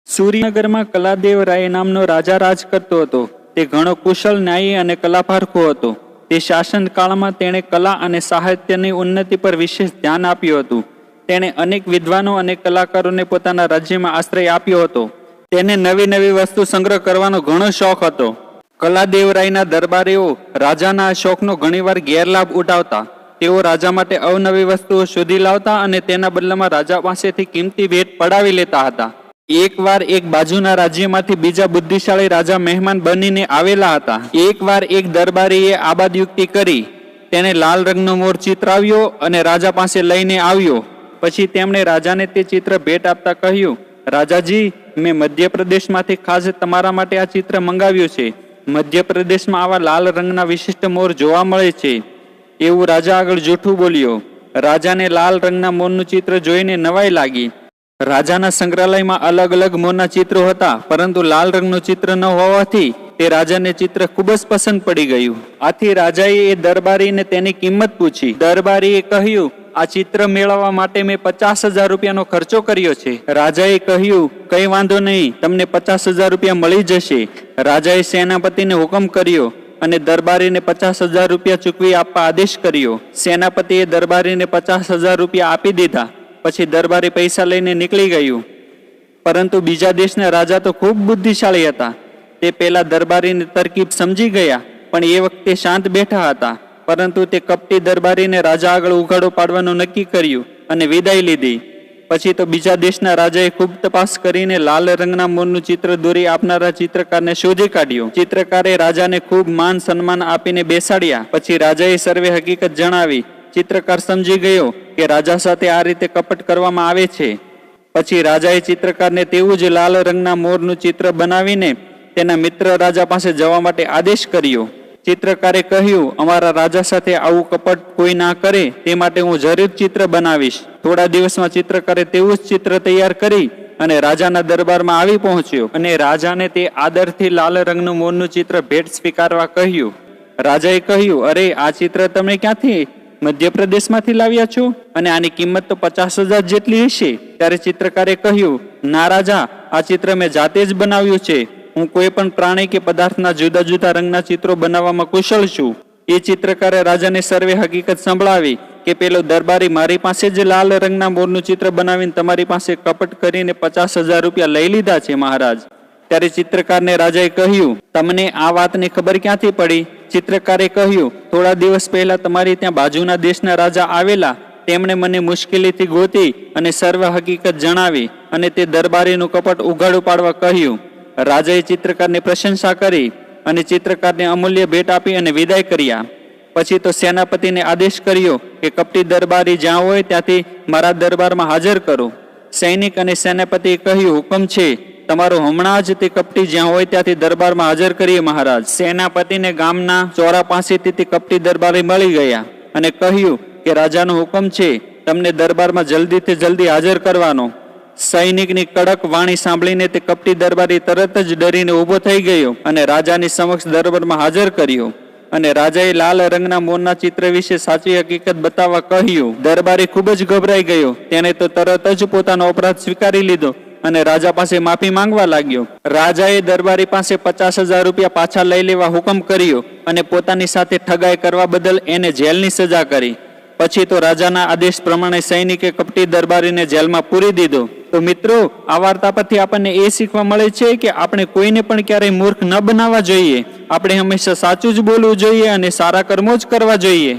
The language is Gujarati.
સૂર્યનગરમાં કલાદેવ રાય નામનો રાજા રાજ કરતો હતો. તે ઘણો કુશળ, ન્યાયી અને કલાપારખો હતો. તે શાસનકાળમાં તેણે કલા અને સાહિત્યની ઉન્નતિ પર વિશેષ ધ્યાન આપ્યું હતું. તેણે અનેક વિદ્વાનો અને કલાકારોને પોતાના રાજ્યમાં આશ્રય આપ્યો હતો. તેને નવી નવી વસ્તુ સંગ્રહ કરવાનો ઘણો શોખ હતો. કલાદેવરાયના દરબારીઓ રાજાના આ શોખનો ઘણીવાર ગેરલાભ ઉઠાવતા. તેઓ રાજા માટે અવનવી વસ્તુઓ શોધી લાવતા અને તેના બદલામાં રાજા પાસેથી કિંમતી ભેટ પડાવી લેતા હતા. એકવાર એક બાજુના રાજ્યમાંથી બીજા બુદ્ધિશાળી રાજા મહેમાન બનીને આવેલા હતા. એકવાર એક દરબારીએ આબાદ યુક્તિ કરી. તેણે લાલ રંગનો મોર ચિતરાવ્યો અને રાજા પાસે લઈને આવ્યો. પછી તેમણે રાજાને તે ચિત્ર ભેટ આપતા કહ્યું, રાજાજી, મેં મધ્યપ્રદેશમાંથી ખાસ તમારા માટે આ ચિત્ર મંગાવ્યું છે. મધ્યપ્રદેશમાં આવા લાલ રંગના વિશિષ્ટ મોર જોવા મળે છે. એવું રાજા આગળ જૂઠું બોલ્યો. રાજાને લાલ રંગના મોરનું ચિત્ર જોઈને નવાઈ લાગી. રાજાના સંગ્રહાલયમાં અલગ અલગ મોરના ચિત્રો હતા, પરંતુ લાલ રંગનું ચિત્ર ન હોવાથી તે રાજાને ચિત્ર ખૂબ જ પસંદ પડી ગયું. આથી રાજાએ એ દરબારીને તેની કિંમત પૂછી. દરબારીએ કહ્યું, આ ચિત્ર મેળવવા માટે મેં 50,000 રૂપિયાનો ખર્ચો કર્યો છે. રાજાએ કહ્યું, કઈ વાંધો નહીં, તમને 50,000 રૂપિયા મળી જશે. રાજાએ સેનાપતિને હુકમ કર્યો અને દરબારીને 50,000 રૂપિયા ચૂકવી આપવા આદેશ કર્યો. સેનાપતિએ દરબારીને 50,000 રૂપિયા આપી દીધા. પછી દરબારી પૈસા લઈને નીકળી ગયું. પરંતુ બીજા દેશના રાજા તો ખૂબ બુદ્ધિશાળી હતા. તે પેલા દરબારીની તરકીબ સમજી ગયા, પણ એ વખતે શાંત બેઠા હતા. પરંતુ તે કપટી દરબારીને રાજા આગળ ઉઘાડો પાડવાનું નક્કી કર્યું અને વિદાય લીધી. પછી તો બીજા દેશના રાજાએ ખૂબ તપાસ કરીને લાલ રંગના મોરનું ચિત્ર દોરી આપનારા ચિત્રકારને શોધી કાઢ્યો. ચિત્રકારે રાજાને ખૂબ માન સન્માન આપીને બેસાડ્યા. પછી રાજાએ સર્વે હકીકત જણાવી. ચિત્રકાર સમજી ગયો કે રાજા સાથે આ રીતે કપટ કરવામાં આવે છે. પછી રાજાએ ચિત્રકારને તેવું જ લાલ રંગના મોરનું ચિત્ર બનાવીને તેના મિત્ર રાજા પાસે જવા માટે આદેશ કર્યો. ચિત્રકારે કહ્યું, અમારા રાજા સાથે આવું કપટ કોઈ ના કરે તે માટે હું જરૂર ચિત્ર બનાવીશ. થોડા દિવસમાં ચિત્રકારે તેવું જ ચિત્ર તૈયાર કરી અને રાજાના દરબારમાં આવી પહોંચ્યો અને રાજાને તે આદરથી લાલ રંગનું મોરનું ચિત્ર ભેટ સ્વીકારવા કહ્યું. રાજાએ કહ્યું, અરે, આ ચિત્ર તમે ક્યાંથી મધ્યપ્રદેશમાંથી લાવ્યા છો અને આની કિંમત તો 50,000 જેટલી હશે. ત્યારે ચિત્રકારે કહ્યું, ના રાજા, આ ચિત્ર મેં જાતે જ બનાવ્યું છે. હું કોઈ પણ પ્રાણી કે પદાર્થના જુદા જુદા રંગના ચિત્રો બનાવવામાં કુશળ છું. એ ચિત્રકારે રાજાને સર્વે હકીકત સંભળાવી કે પેલો દરબારી મારી પાસે જ લાલ રંગના મોરનું ચિત્ર બનાવીને તમારી પાસે કપટ કરીને 50,000 રૂપિયા લઈ લીધા છે મહારાજ. ત્યારે ચિત્રકારને રાજાએ કહ્યું, તમને આ વાતની ખબર ક્યાંથી પડી? ચિત્રકારે કહ્યું, થોડા દિવસ પહેલા તમારી ત્યાં બાજુના દેશના રાજા આવેલા. તેમણે મને મુશ્કેલીથી ગોતી અને સર્વ હકીકત જણાવી અને તે દરબારીનું કપટ ઉઘાડું પાડવા કહ્યું. રાજાએ ચિત્રકારની પ્રશંસા કરી અને ચિત્રકારને અમૂલ્ય ભેટ આપી અને વિદાય કર્યા. પછી તો સેનાપતિને આદેશ કર્યો કે કપટી દરબારી જ્યાં હોય ત્યાંથી મારા દરબારમાં હાજર કરો. સૈનિક અને સેનાપતિએ કહ્યું, હુકમ છે, તમારો હમણાં જ તે કપટી જ્યાં હોય ત્યાંથી દરબારમાં હાજર કરીએ મહારાજ. સેનાપતિને ગામના ચોરા પાસેથી તે કપટી દરબારી મળી ગયા અને કહ્યું કે રાજાનો હુકમ છે, તમને દરબારમાં જલ્દીથી જલ્દી હાજર કરવાનો. સૈનિકની કડક વાણી સાંભળીને તે કપટી દરબારી તરત જ ડરીને ઊભો થઈ ગયો અને રાજાની સમક્ષ દરબારમાં હાજર કર્યો. અને રાજાએ લાલ રંગના મોરના ચિત્ર વિશે સાચી હકીકત બતાવવા કહ્યું. દરબારી ખૂબ જ ગભરાઈ ગયો. તેને તો તરત જ પોતાનો અપરાધ સ્વીકારી લીધો અને રાજા પાસે માફી માંગવા લાગ્યો. રાજાએ દરબારી પાસે 50,000 રૂપિયા પાછા લઈ લેવા હુકમ કર્યો અને પોતાની સાથે ઠગાઈ કરવા બદલ એને જેલની સજા કરી. પછી તો રાજાના આદેશ પ્રમાણે સૈનિકે કપટી દરબારીને જેલમાં પૂરી દીધો. તો મિત્રો, આ વાર્તા પરથી આપણને એ શીખવા મળે છે કે આપણે કોઈને પણ ક્યારેય મૂર્ખ ન બનાવવા જોઈએ. આપણે હંમેશા સાચું જ બોલવું જોઈએ અને સારા કર્મો જ કરવા જોઈએ.